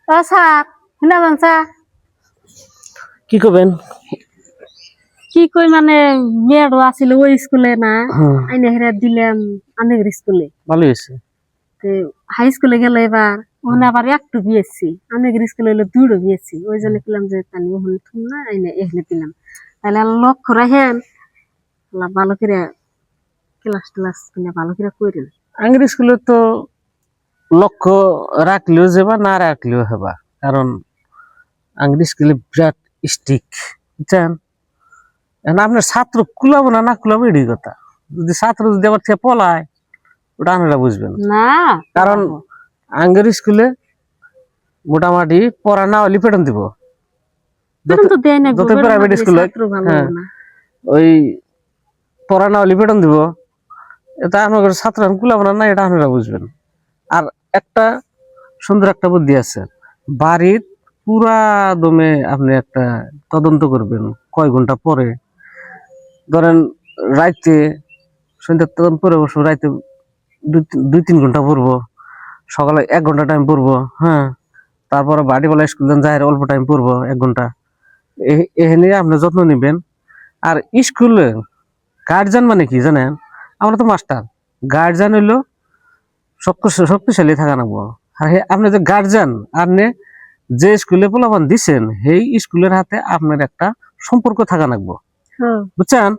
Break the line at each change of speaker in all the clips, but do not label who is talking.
Sir শুনে যান sir
কি করবেন?
কি কই মানে মেয়েরও আছিল ওই স্কুলে না আইনে হেরে দিলাম আনেগের স্কুলে
ভালো হয়েছে।
হাই স্কুলে গেল এবার ওখানে আবার একটু বিয়েছি আনেগের স্কুলে হইলো দুটো বিয়েছি ওই জন্য কিলাম যে তানি ওখানে থুম না আইনে এখানে দিলাম তাহলে লক্ষ্য রাখেন ভালো করে ক্লাস টিলাস কিনা ভালো করে করেন।
আঙ্গের স্কুলে তো লক্ষ্য রাখলেও যাবা না রাখলেও হবা, কারণ আঙ্গের স্কুলে বিরাট স্ট্রিক, বুঝছেন? এখন আপনার ছাত্র কুলাবো না কুলাবো এটাই কথা। যদি ছাত্র যদি আবার থেকে পলায় ওটা আপনারা বুঝবেন
না,
কারণ আঙ্গের স্কুলে মোটামুটি পড়া না হলে পেটন দিব। যত প্রাইভেট স্কুলে ওই পড়া না হলে বেতন দিব, এটা আপনার ছাত্র কুলাবো না এটা আপনারা বুঝবেন। আর একটা সুন্দর একটা বুদ্ধি আছে, বাড়ির পুরা দমে আপনি একটা তদন্ত করবেন কয় ঘন্টা পরে, ধরেন রাইতে সন্ধ্যার তদন্ত পরে বসবো, রাইতে 2-3 ঘন্টা পড়বো, সকালে 1 ঘন্টা টাইম পড়বো, হ্যাঁ, তারপরে বাড়ি বেলা স্কুল যাই অল্প টাইম পড়বো 1 ঘন্টা, এখানে আপনি যত্ন নিবেন। আর স্কুলে গার্জিয়ান মানে কি জানেন? আমরা তো মাস্টার, গার্জিয়ান হইলো শক্তিশালী থাকা নাগবো। আর আপনি যে গার্জিয়ান, আপনি যে স্কুলে পোলাপান দিচ্ছেন সেই স্কুলের হাতে আপনার একটা সম্পর্ক থাকা নাগবো, বুঝছেন?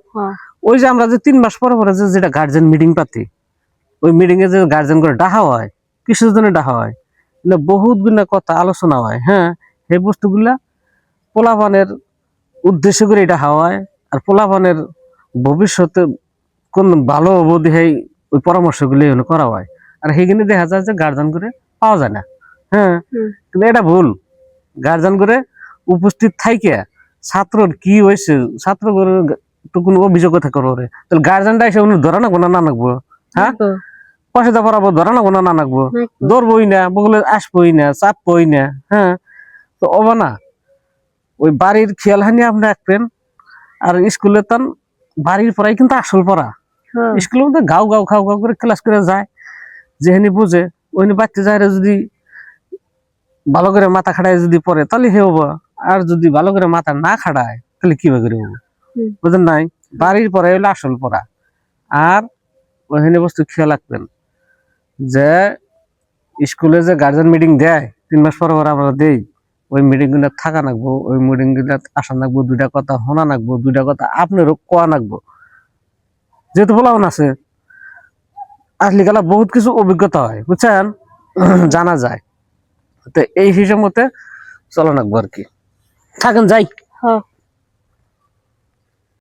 ওই যে আমরা যে 3 মাস পরে পরে যেটা গার্জিয়ান মিটিং পাতি, ওই মিটিং এ যে গার্জিয়ান করে ডাহা হয়, কিসের জন্য ডাহা হয়? বহুত গুলা কথা আলোচনা হয়, হ্যাঁ, সেই বস্তুগুলা পোলাপানের উদ্দেশ্য করে এটা হয়। আর পোলাপানের ভবিষ্যতে কোন ভালো অবধি ওই পরামর্শগুলি করা হয়। আর সেইখানে দেখা যায় যে গার্জিয়ান করে পাওয়া যায় না, হ্যাঁ, কিন্তু এটা ভুল। গার্জিয়ান করে উপস্থিত থাইকে ছাত্রর কি হয়েছে, ছাত্র তো কোনো অভিযোগ করে তাহলে গার্জিয়ানটা এসে ধরা নাকবো না নাকবো? হ্যাঁ, পয়সা পড়াবো, ধরা নাকবো না নাকবো? ধরবই না, বগলে আসবোই না, চাপবই না, হ্যাঁ। তো অবানা ওই বাড়ির খেয়াল হানি আপনি রাখবেন। আর স্কুলে তান বাড়ির পড়াই কিন্তু আসল পড়া। স্কুলের মধ্যে গাও গাও খাও গাও করে ক্লাস করে যায়, যেখানে বুঝে ওইনি বাড়তে যায়, যদি ভালো করে মাথা খাটায় যদি পড়ে তাহলে হে হবো। আর যদি ভালো করে মাথা না খাটায় তাহলে কিভাবে করে হবো, বুঝেন নাই? বাড়ির পড়াই হলো আসল পড়া। আর ওইখানে বস্তু খেয়াল রাখবেন যে স্কুলে যে গার্জিয়ান মিটিং দেয় 3 মাস পর আমরা দেই, ওই মিটিং গুলা থাকা নাকবো, ওই মিটিং গুলা আসা নাকবো, 2টা কথা শোনা নাকবো, 2টা কথা আপনারও কোয়া নাকবো। যেহেতু বলাও আছে আসলে গেলা বহুত কিছু অভিজ্ঞতা হয়, বুঝছেন, জানা যায়। তো এই হিসাব মতে চলা নাকবো আর কি। থাকেন যাই।